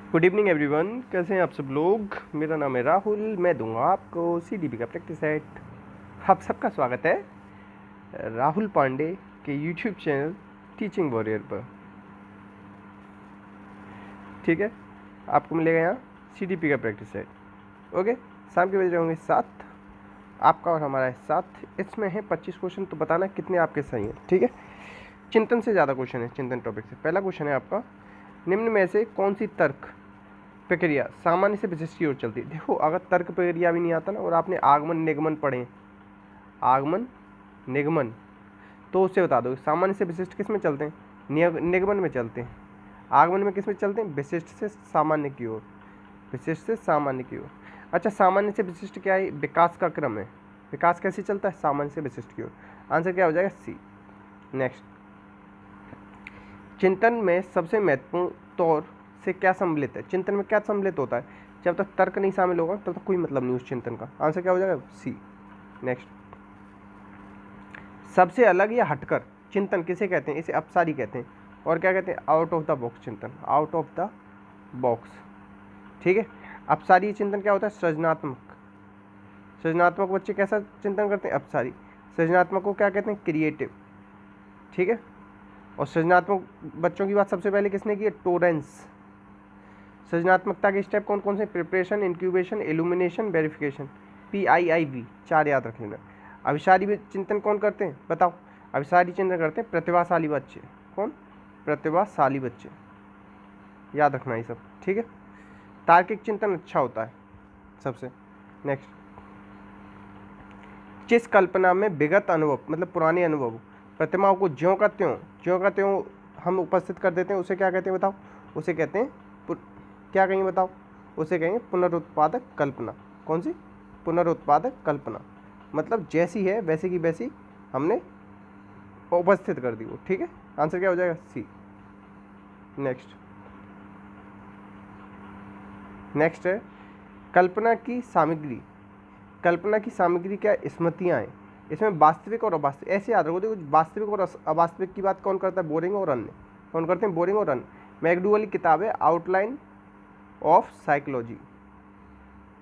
Good evening everyone, कैसे हैं आप सब लोग। मेरा नाम है राहुल, मैं दूंगा आपको सीडीपी का प्रैक्टिस सेट। आप सबका स्वागत है राहुल पांडे के यूट्यूब चैनल टीचिंग वॉरियर पर। ठीक है, आपको मिलेगा यहाँ सीडीपी का प्रैक्टिस सेट। ओके, शाम के बजे होंगे 7, आपका और हमारा साथ। इसमें है 25 क्वेश्चन, तो बताना कितने आपके सही हैं। ठीक है, चिंतन से ज़्यादा क्वेश्चन है, चिंतन टॉपिक से। पहला क्वेश्चन है आपका, निम्न में से कौन सी तर्क प्रक्रिया सामान्य से विशिष्ट की ओर चलती है। देखो, अगर तर्क प्रक्रिया भी नहीं आता ना और आपने आगमन निगमन पढ़े, आगमन निगमन, तो उससे बता दो सामान्य से विशिष्ट किस में चलते हैं, निगमन में चलते हैं। आगमन में किस में चलते हैं, विशिष्ट से सामान्य की ओर, विशिष्ट से सामान्य की ओर। अच्छा, सामान्य से विशिष्ट क्या है, विकास का क्रम है। विकास कैसे चलता है, सामान्य से विशिष्ट की ओर। आंसर क्या हो जाएगा, सी। नेक्स्ट, चिंतन में सबसे महत्वपूर्ण तौर से क्या सम्मिलित है। चिंतन में क्या सम्मिलित होता है, जब तक तर्क नहीं शामिल होगा तब तक कोई मतलब नहीं उस चिंतन का। आंसर क्या हो जाएगा, सी। नेक्स्ट, सबसे अलग या हटकर चिंतन किसे कहते हैं, इसे अपसारी कहते हैं। और क्या कहते हैं, आउट ऑफ द बॉक्स चिंतन, आउट ऑफ द बॉक्स। ठीक है, अपसारी चिंतन क्या होता है, सृजनात्मक। सृजनात्मक बच्चे कैसा चिंतन करते हैं, अपसारी। सृजनात्मक को क्या कहते हैं, क्रिएटिव। ठीक है, और सृजनात्मक बच्चों की बात सबसे पहले किसने की है, टोरेंस। सृजनात्मकता के स्टेप कौन कौन से, preparation, incubation, illumination, verification. PIIV 4 याद रख लेना। अभिसारी चिंतन कौन करते हैं, बताओ। अभिसारी चिंतन करते हैं प्रतिभाशाली बच्चे। कौन, प्रतिभाशाली बच्चे, याद रखना ये सब। ठीक है, तार्किक चिंतन अच्छा होता है सबसे। नेक्स्ट, जिस कल्पना में विगत अनुभव मतलब पुराने अनुभव, प्रतिमाओं को ज्यों का त्यों हम उपस्थित कर देते हैं, उसे क्या कहते हैं बताओ। उसे कहते हैं क्या कहेंगे बताओ, उसे कहेंगे पुनरुत्पादक कल्पना। कौन सी, पुनरुत्पादक कल्पना। मतलब जैसी है वैसे की वैसी हमने उपस्थित कर दी वो। ठीक है, आंसर क्या हो जाएगा, सी। नेक्स्ट, नेक्स्ट है कल्पना की सामग्री। कल्पना की सामग्री क्या, स्मृतियाँ हैं। इसमें वास्तविक और अवास्तविक, ऐसे याद रखो। देखो, वास्तविक और अवास्तविक की बात कौन करता है, बोरिंग और अन्य। कौन करते हैं, बोरिंग और अन्य। मैकडूगल की किताब है आउटलाइन ऑफ साइकोलॉजी।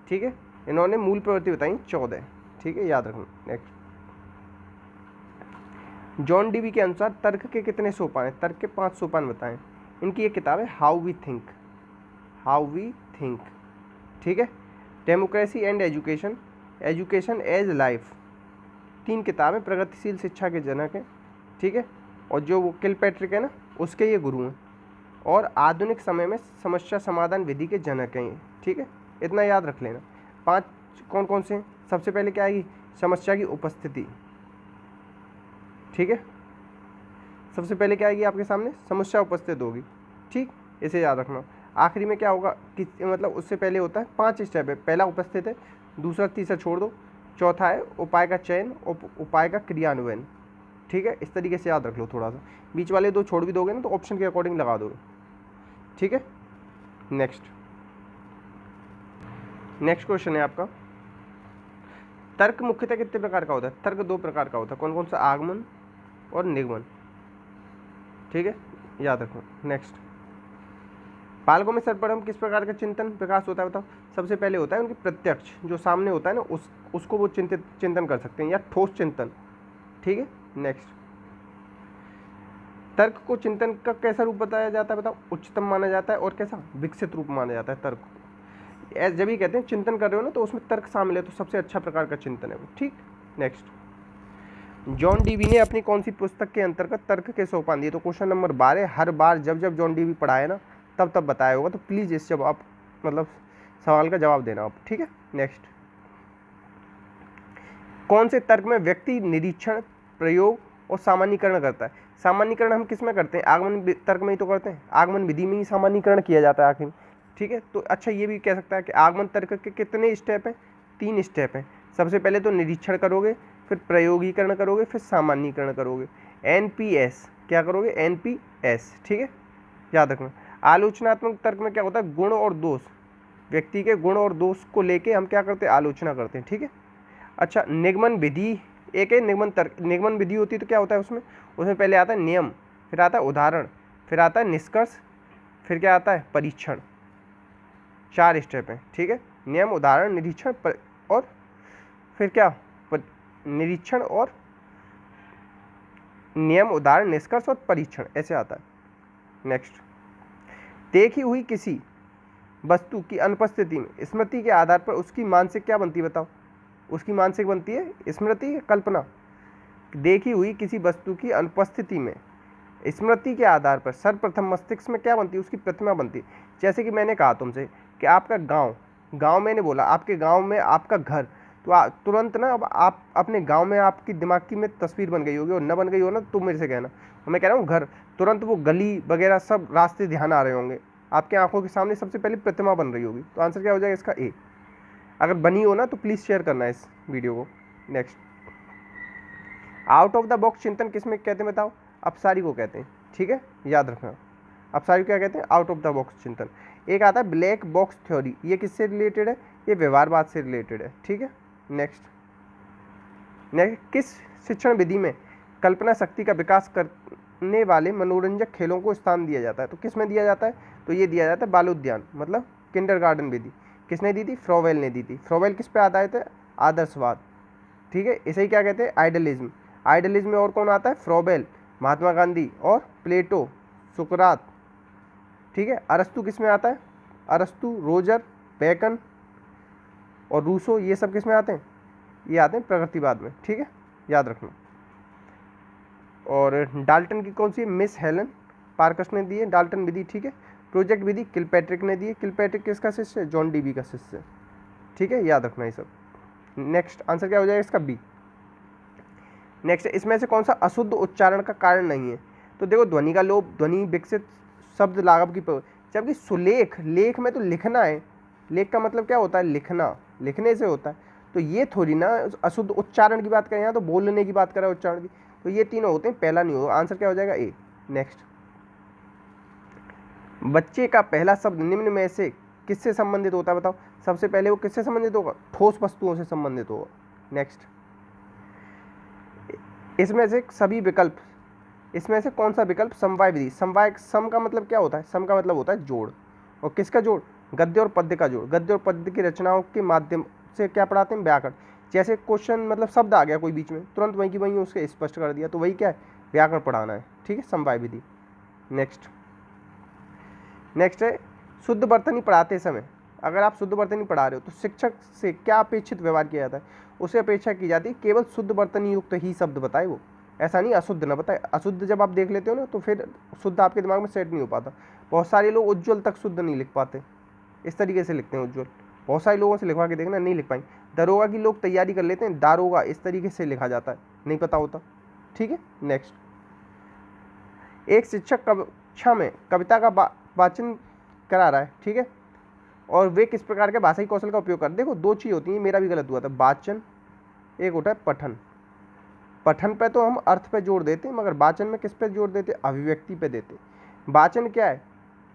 ठीक है, इन्होंने मूल प्रवृत्ति बताई 14। ठीक है, याद रखना। नेक्स्ट, जॉन डीवी के अनुसार तर्क के कितने सोपान हैं, तर्क के 5 सोपान बताएं। इनकी एक किताब है how we think, how we think. ठीक है, democracy and education, education as life. 3 किताबें, प्रगतिशील शिक्षा के जनक हैं। ठीक है, और जो वो किलपैट्रिक है ना, उसके ये गुरु हैं। और आधुनिक समय में समस्या समाधान विधि के जनक हैं ये। ठीक है, इतना याद रख लेना। 5 कौन कौन से हैं, सबसे पहले क्या आएगी, समस्या की उपस्थिति। ठीक है, सबसे पहले क्या आएगी आपके सामने, समस्या उपस्थित होगी। ठीक, इसे याद रखना। आखिरी में क्या होगा कि मतलब उससे पहले होता है 5 स्टेप है। पहला उपस्थित है, दूसरा तीसरा छोड़ दो, चौथा है उपाय का चयन और उपाय का क्रियान्वयन। ठीक है, इस तरीके से याद रख लो। थोड़ा सा बीच वाले 2 छोड़ भी दोगे ना तो ऑप्शन के अकॉर्डिंग लगा दो। ठीक है, नेक्स्ट, नेक्स्ट क्वेश्चन है आपका, तर्क मुख्यतः कितने प्रकार का होता है। तर्क 2 प्रकार का होता है। कौन कौन सा, आगमन और निगमन। ठीक है, याद रखो। नेक्स्ट, बालकों में सर्वप्रथम किस प्रकार का चिंतन विकास होता है बताओ। सबसे पहले होता है उनकी प्रत्यक्ष, जो सामने होता है ना उसको वो चिंतन कर सकते हैं, या ठोस चिंतन। ठीक है, नेक्स्ट, तर्क को चिंतन का कैसा रूप बताया जाता है बताओ। उच्चतम माना जाता है, और कैसा, विकसित रूप माना जाता है तर्क को। जब भी कहते हैं चिंतन कर रहे हो ना तो उसमें तर्क शामिल है, तो सबसे अच्छा प्रकार का चिंतन है वो। ठीक, नेक्स्ट, जॉन डीवी ने अपनी कौन सी पुस्तक के अंतर्गत तर्क के सोपान दिए। तो क्वेश्चन नंबर 12, हर बार जब जब जॉन डीवी पढ़ाए ना तब बताया होगा, तो प्लीज़ इस जवाब मतलब सवाल का जवाब देना आप। ठीक है, नेक्स्ट, कौन से तर्क में व्यक्ति निरीक्षण, प्रयोग और सामान्यीकरण करता है। सामान्यीकरण हम किस में करते हैं, आगमन तर्क में ही तो करते हैं। आगमन विधि में ही सामान्यीकरण किया जाता है आखिर में। ठीक है, तो अच्छा ये भी कह सकता है कि आगमन तर्क के कितने स्टेप हैं, 3 स्टेप हैं। सबसे पहले तो निरीक्षण करोगे, फिर प्रयोगीकरण करोगे, फिर सामान्यीकरण करोगे। NPS क्या करोगे, NPS। ठीक है, याद रखना। आलोचनात्मक तर्क में क्या होता है, गुण और दोष, व्यक्ति के गुण और दोष को लेके हम क्या करते हैं, आलोचना करते हैं। ठीक है, अच्छा, निगमन विधि एक है, निगमन तर्क। निगमन विधि होती है तो क्या होता है उसमें पहले आता है नियम, फिर आता है उदाहरण, फिर आता है निष्कर्ष, फिर क्या आता है, परीक्षण। 4 स्टेप हैं, ठीक है। नियम, उदाहरण, निरीक्षण और फिर क्या, निरीक्षण और नियम, उदाहरण, निष्कर्ष और परीक्षण, ऐसे आता है। नेक्स्ट, देखी हुई किसी वस्तु की अनुपस्थिति में स्मृति के आधार पर उसकी मानसिक क्या बनती है, बताओ। उसकी मानसिक बनती है स्मृति या कल्पना। देखी हुई किसी वस्तु की अनुपस्थिति में स्मृति के आधार पर सर्वप्रथम मस्तिष्क में क्या बनती है, उसकी प्रतिमा बनती है। जैसे कि मैंने कहा तुमसे कि आपका गांव मैंने बोला आपके गांव में आपका घर, तो तुरंत ना अब आप अपने गांव में आपकी दिमाग की में तस्वीर बन गई होगी, और न बन गई हो ना तो मेरे से कहना। मैं कह रहा हूँ घर, तुरंत वो गली वगैरह सब रास्ते ध्यान आ रहे होंगे, आपके आंखों के सामने सबसे पहले प्रतिमा बन रही होगी। तो आंसर क्या हो जाएगा इसका, ए। अगर बनी हो ना तो प्लीज़ शेयर करना इस वीडियो को। Next, out of the box चिंतन किस में कहते हैं, बताओ। अपसारी को कहते हैं, ठीक है, याद रखना। अपसारी क्या कहते हैं, आउट ऑफ द बॉक्स चिंतन। एक आता है ब्लैक बॉक्स थ्योरी, ये किससे रिलेटेड है, ये व्यवहारवाद से रिलेटेड है, ठीक है। नेक्स्ट, किस शिक्षण विधि में कल्पना शक्ति का विकास करने वाले मनोरंजक खेलों को स्थान दिया जाता है, तो किस में दिया जाता है, तो ये दिया जाता है बालोद्यान, मतलब किंडरगार्टन विधि। किसने दी थी, फ्रोवेल ने दी थी। फ्रोवेल किस पे आधारित है, आदर्शवाद, ठीक है। इसे ही क्या कहते हैं, आइडियलिज्म। आइडियलिज्म में और कौन आता है, फ्रोवेल, महात्मा गांधी और प्लेटो, सुकरात, ठीक है। अरस्तु किस में आता है, अरस्तु, रोजर, बेकन और रूसो, ये सब किस में आते हैं, ये आते हैं प्रगतिवाद में, ठीक है, याद रखना। और डाल्टन की कौन सी है, मिस हेलन पार्कस ने दी है डाल्टन विधि, ठीक है। प्रोजेक्ट विधि किलपैट्रिक ने दी है। किलपैट्रिक किसका शिष्य है, जॉन डीबी का शिष्य है, ठीक है, याद रखना ये सब। नेक्स्ट आंसर क्या हो जाएगा इसका, बी। नेक्स्ट, इसमें से कौन सा अशुद्ध उच्चारण का कारण नहीं है, तो देखो ध्वनि का लोप, ध्वनि विकसित, शब्द लाघव की जबकि सुलेख, लेख में तो लिखना है, लेख का मतलब क्या होता है, लिखना, लिखने से होता है। तो ये थोड़ी ना अशुद्ध उच्चारण की बात करें, यहाँ तो बोलने की बात करें, उच्चारण की, तो ये तीनों होते हैं, पहला नहीं होगा। आंसर क्या हो जाएगा, ए। नेक्स्ट, बच्चे का पहला शब्द निम्न में से किससे संबंधित होता है, बताओ। सबसे पहले वो किससे संबंधित होगा, ठोस वस्तुओं से संबंधित होगा। नेक्स्ट, इसमें से सभी विकल्प, इसमें से कौन सा विकल्प समवाय विधि, समवाय, सम का मतलब क्या होता है, सम का मतलब होता है जोड़, और किसका जोड़, गद्य और पद्य का जोड़। गद्य और पद्य की रचनाओं के माध्यम से क्या पढ़ाते हैं, व्याकरण। जैसे क्वेश्चन मतलब शब्द आ गया कोई बीच में, तुरंत वहीं की वहीं उसके स्पष्ट कर दिया, तो वही क्या है, व्याकरण पढ़ाना है, ठीक है, समवाय विधि। नेक्स्ट है शुद्ध वर्तनी पढ़ाते समय, अगर आप शुद्ध वर्तनी पढ़ा रहे हो तो शिक्षक से क्या अपेक्षित व्यवहार किया जाता है, उसे अपेक्षा की जाती है केवल शुद्ध वर्तनी युक्त ही शब्द बताए वो, ऐसा नहीं अशुद्ध ना बताए। अशुद्ध जब आप देख लेते हो ना तो फिर शुद्ध आपके दिमाग में सेट नहीं हो पाता। बहुत सारे लोग उज्ज्वल तक शुद्ध नहीं लिख पाते, इस तरीके से लिखते हैं उज्ज्वल, बहुत सारे लोगों से लिखवा के देखना नहीं लिख पाएंगे। दरोगा की लोग तैयारी कर लेते हैं, दारोगा इस तरीके से लिखा जाता है, नहीं पता होता, ठीक है। नेक्स्ट, एक शिक्षक कक्षा में कविता का वाचन करा रहा है, ठीक है, और वे किस प्रकार के भाषाई कौशल का उपयोग कर, देखो दो चीज़ होती हैं, मेरा भी गलत हुआ था, वाचन एक होता है पठन। पठन पे तो हम अर्थ पे जोड़ देते हैं, मगर वाचन में किस पे जोड़ देते, अभिव्यक्ति पे देते। वाचन क्या है,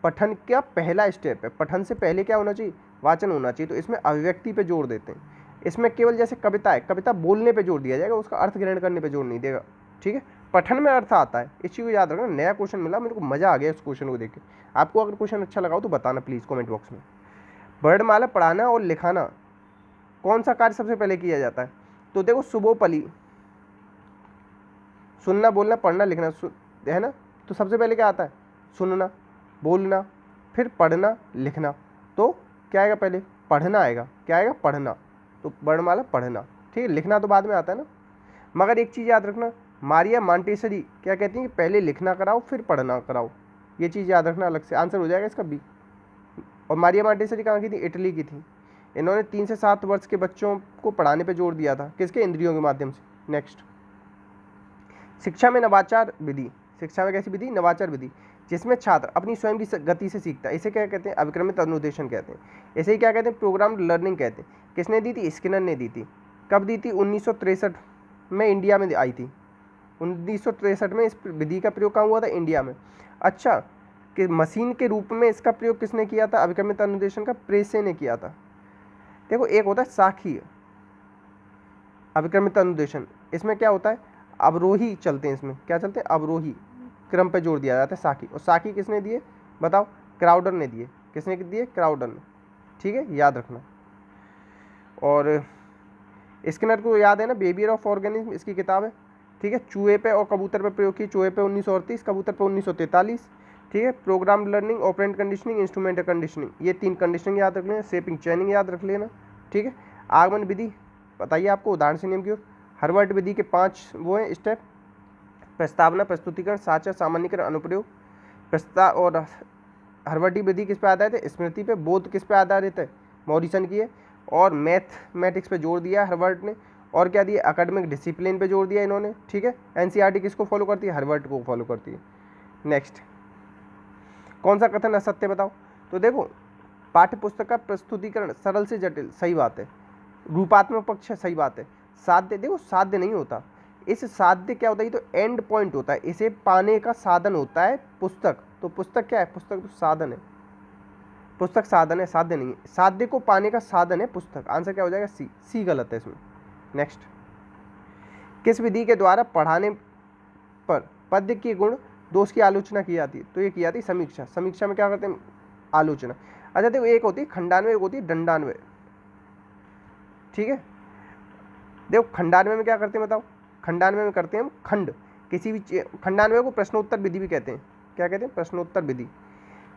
पठन का पहला स्टेप है, पठन से पहले क्या होना चाहिए, वाचन होना चाहिए, तो इसमें अभिव्यक्ति पे जोड़ देते हैं। इसमें केवल जैसे कविता है, कविता बोलने पे जोड़ दिया जाएगा, उसका अर्थ ग्रहण करने पे जोड़ नहीं देगा, ठीक है। पठन में अर्थ आता है, इस चीज़ को याद रखना। नया क्वेश्चन मिला, मेरे को मज़ा आ गया इस क्वेश्चन को देख के। आपको अगर क्वेश्चन अच्छा लगा हो तो बताना प्लीज़ कमेंट बॉक्स में। वर्णमाला पढ़ाना और लिखाना कौन सा कार्य सबसे पहले किया जाता है, तो देखो सुबोपली, सुनना, बोलना, पढ़ना, लिखना है ना, तो सबसे पहले क्या आता है, सुनना, बोलना, फिर पढ़ना, लिखना। तो क्या आएगा पहले, पढ़ना आएगा, क्या आएगा, पढ़ना, तो वर्णमाला पढ़ना, ठीक है। लिखना तो बाद में आता है ना। मगर एक चीज़ याद रखना, मारिया मॉन्टेसरी क्या कहती हैं कि पहले लिखना कराओ फिर पढ़ना कराओ, ये चीज़ याद रखना अलग से। आंसर हो जाएगा इसका बी। और मारिया मॉन्टेसरी कहाँ की थी, इटली की थी। इन्होंने 3 से 7 वर्ष के बच्चों को पढ़ाने पे जोर दिया था, किसके, इंद्रियों के माध्यम से। नेक्स्ट, शिक्षा में नवाचार विधि, शिक्षा में कैसी विधि, नवाचार विधि, जिसमें छात्र अपनी स्वयं की गति से सीखता है, इसे क्या कहते हैं, अभिक्रमित अनुदेशन कहते हैं। इसे ही क्या कहते हैं, प्रोग्राम्ड लर्निंग कहते हैं। किसने दी थी, स्किनर ने दी थी। कब दी थी, 1963 में इंडिया में आई थी। 1963 में इस विधि का प्रयोग कहाँ हुआ था, इंडिया में। अच्छा, कि मशीन के रूप में इसका प्रयोग किसने किया था, अभिक्रमित अनुदेशन का प्रेसे ने किया था। देखो एक होता है साखी अभिक्रमित अनुदेशन, इसमें क्या होता है, अवरोही चलते हैं, इसमें क्या चलते हैं, अवरोही क्रम पे जोड़ दिया जाता है साखी। और साखी किसने दिए बताओ, क्राउडर ने दिए। किसने दिए, क्राउडर ने। ठीक है, याद रखना। और स्किनर को याद है ना, बिहेवियर ऑफ ऑर्गेनिज्म इसकी किताब है, ठीक है। चूहे पे और कबूतर पे प्रयोग की, चूहे पे 1938, कबूतर पे 1943, ठीक है। Programme learning, operant conditioning, instrument conditioning, ये 3 कंडीशनिंग याद रख लेना। शेपिंग चैनिंग याद रख लेना, ठीक है। आगमन विधि बताइए आपको, उदाहरण से नियम की ओर। हर्बर्ट विधि के 5 वो हैं स्टेप, प्रस्तावना, प्रस्तुतिकरण, साचर, सामान्यीकरण, अनुप्रयोग। प्रस्ताव और हर्बर्टी विधि किस पे आधारित है? स्मृति पे। बोध किस पे आधारित है? मॉरिसन की है। और मैथमेटिक्स पे जोर दिया हर्बर्ट ने। और क्या दिया? एकेडमिक डिसिप्लिन पे जोर दिया इन्होंने, ठीक है। एनसीईआरटी किसको फॉलो करती है? हर्बर्ट को फॉलो करती है। नेक्स्ट, कौन सा कथन असत्य बताओ? तो देखो, पाठ्य पुस्तक का प्रस्तुतिकरण सरल से जटिल, सही बात है। रूपात्मक पक्ष है, सही बात है। साध्य, देखो साध्य नहीं होता, इस साध्य क्या होता है? ये तो एंड पॉइंट होता है, इसे पाने का साधन होता है पुस्तक। तो पुस्तक क्या है? पुस्तक तो साधन है, पुस्तक साधन है, साध्य नहीं है। साध्य को पाने का साधन है पुस्तक। आंसर क्या हो जाएगा? सी। सी गलत है इसमें। नेक्स्ट, किस विधि के द्वारा पढ़ाने पर पद्य के गुण दोष की आलोचना की जाती है? तो ये की जाती है समीक्षा। समीक्षा में क्या करते हैं? आलोचना। अच्छा देखो, एक होती है खंडान्वय, एक होती है दंडान्वय, ठीक है। देखो खंडान्वय में क्या करते हैं बताओ? खंडान्वय में करते हैं हम खंड, किसी भी खंडान्वय को प्रश्नोत्तर विधि भी कहते हैं। क्या कहते हैं? प्रश्नोत्तर विधि।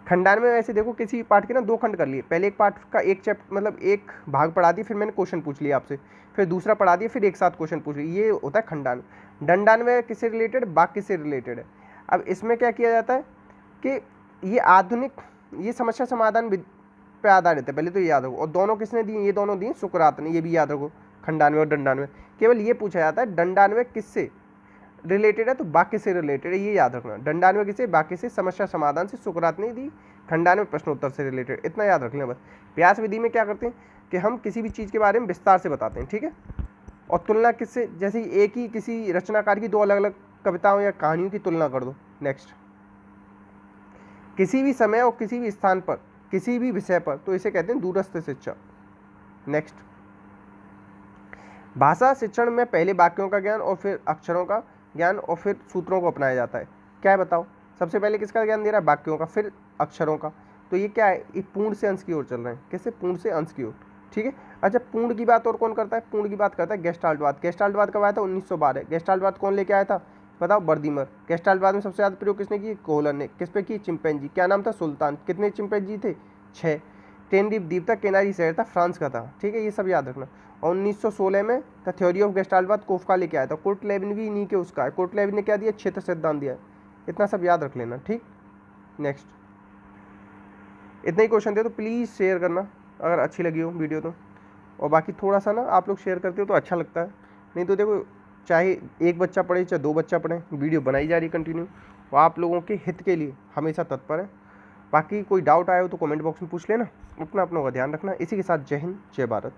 खंडान्वय में वैसे देखो, किसी भी पाठ के ना 2 खंड कर लिए। पहले एक पाठ का एक चैप्टर मतलब एक भाग पढ़ा दिया, फिर मैंने क्वेश्चन पूछ लिया आपसे, फिर दूसरा पढ़ा दिया, फिर एक साथ क्वेश्चन पूछ लिया, ये होता है खंडान्वय। दंडान्वय किससे रिलेटेड? वाक्य से रिलेटेड है। अब इसमें क्या किया जाता है कि ये आधुनिक, ये समस्या समाधान पे आधारित है, पहले तो ये याद रखो। और दोनों किसने दिए? ये दोनों दिए सुकरात ने, ये भी याद रखो। खंडान्वय और दंडान्वय, केवल ये पूछा जाता है दंडान्वय किससे रिलेटेड है, तो वाक्य से रिलेटेड है, ये याद रखना। दंडान्वय किसे? वाक्य से, समस्या समाधान से, सुकरात ने दी। खंडान्वय प्रश्नोत्तर से रिलेटेड, इतना याद रख लें बस। व्यास विधि में क्या करते हैं कि हम किसी भी चीज़ के बारे में विस्तार से बताते हैं, ठीक है। और तुलना किससे? जैसे एक ही किसी रचनाकार की 2 अलग अलग कविताओं या कहानियों की तुलना कर दो। नेक्स्ट, किसी भी समय और किसी भी स्थान पर किसी भी विषय पर, तो इसे कहते हैं दूरस्थ शिक्षा। नेक्स्ट, भाषा शिक्षण में पहले वाक्यों का ज्ञान और फिर अक्षरों का ज्ञान और फिर सूत्रों को अपनाया जाता है। क्या है बताओ? सबसे पहले किसका ज्ञान दे रहा है? वाक्यों का, फिर अक्षरों का। तो ये क्या है? ये पूर्ण से अंश की ओर चल रहे हैं। कैसे? पूर्ण से अंश की ओर, ठीक है। अच्छा, पूर्ण की बात और कौन करता है? पूर्ण की बात करता है गेस्टाल्टवाद। गेस्टाल्टवाद कब आया था? 1912। गेस्टाल्टवाद कौन लेके आया था बताओ? बर्दीमर। गेस्टाल्टवाद में सबसे ज़्यादा प्रयोग किसने की? कोहलर ने। किस पे की? चिंपैंजी। क्या नाम था? सुल्तान। कितने चिंपैंजी थे? 6। टेनरिफ द्वीप था, कैनारी शहर था, फ्रांस का था, ठीक है। ये सब याद रखना। और 1916 में द थ्योरी ऑफ गेस्टाल्टवाद कोफका लेके आया था। कुर्ट लेविन भी इन्हीं के उसका है। कुर्ट लेविन ने क्या दिया? क्षेत्र सिद्धांत दिया। इतना सब याद रख लेना, ठीक। नेक्स्ट, इतने ही क्वेश्चन थे, तो प्लीज़ शेयर करना अगर अच्छी लगी हो वीडियो तो। और बाकी थोड़ा सा ना आप लोग शेयर करते हो तो अच्छा लगता है, नहीं तो देखो चाहे एक बच्चा पढ़े चाहे 2 बच्चा पढ़े, वीडियो बनाई जा रही है कंटिन्यू, वो आप लोगों के हित के लिए हमेशा तत्पर है। बाकी कोई डाउट आए हो तो कमेंट बॉक्स में पूछ लेना। अपना का ध्यान रखना। इसी के साथ जय हिंद, जय भारत।